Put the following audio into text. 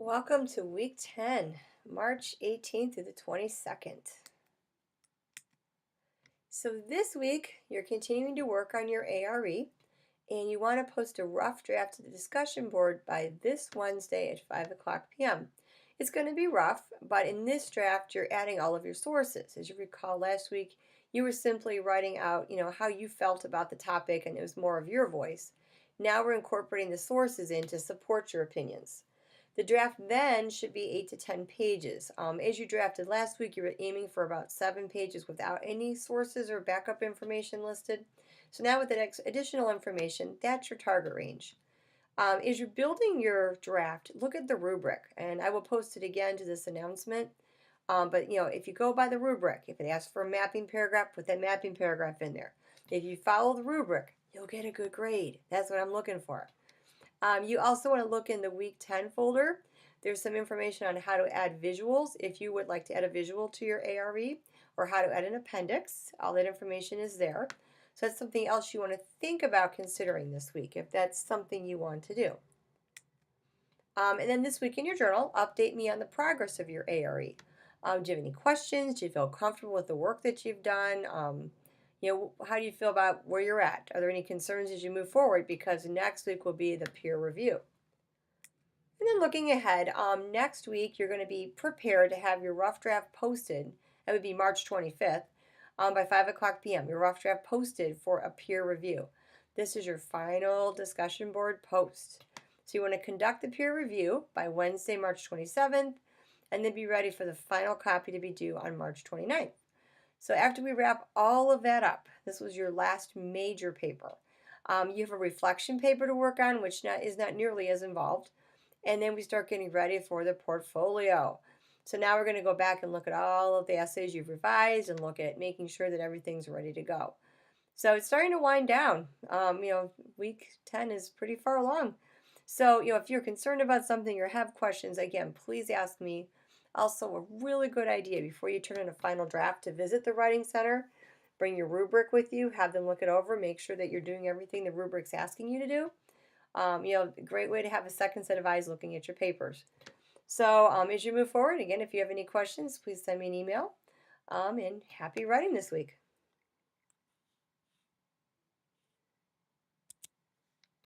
Welcome to week 10, March 18th through the 22nd. So this week, you're continuing to work on your ARE, and you want to post a rough draft to the discussion board by this Wednesday at 5 o'clock p.m. It's going to be rough, but in this draft, you're adding all of your sources. As you recall, last week, you were simply writing out, how you felt about the topic, and it was more of your voice. Now we're incorporating the sources in to support your opinions. The draft then should be 8 to 10 pages. As you drafted last week, you were aiming for about 7 pages without any sources or backup information listed. So now with the additional information, that's your target range. As you're building your draft, look at the rubric, and I will post it again to this announcement. But if you go by the rubric, if it asks for a mapping paragraph, put that mapping paragraph in there. If you follow the rubric, you'll get a good grade. That's what I'm looking for. You also want to look in the week 10 folder. There's some information on how to add visuals if you would like to add a visual to your ARE, or how to add an appendix. All that information is there. So that's something else you want to think about considering this week if that's something you want to do. And then this week in your journal, update me on the progress of your ARE. Do you have any questions? Do you feel comfortable with the work that you've done? How do you feel about where you're at? Are there any concerns as you move forward? Because next week will be the peer review. And then looking ahead, next week you're going to be prepared to have your rough draft posted. That would be March 25th by 5 o'clock p.m. Your rough draft posted for a peer review. This is your final discussion board post. So you want to conduct the peer review by Wednesday, March 27th, and then be ready for the final copy to be due on March 29th. So after we wrap all of that up, this was your last major paper. You have a reflection paper to work on, which is not nearly as involved. And then we start getting ready for the portfolio. So now we're going to go back and look at all of the essays you've revised and look at making sure that everything's ready to go. So it's starting to wind down. Week 10 is pretty far along. So, if you're concerned about something or have questions, again, please ask me. Also, a really good idea before you turn in a final draft to visit the Writing Center. Bring your rubric with you, have them look it over, make sure that you're doing everything the rubric's asking you to do. A great way to have a second set of eyes looking at your papers. So as you move forward, again, if you have any questions, please send me an email. And happy writing this week.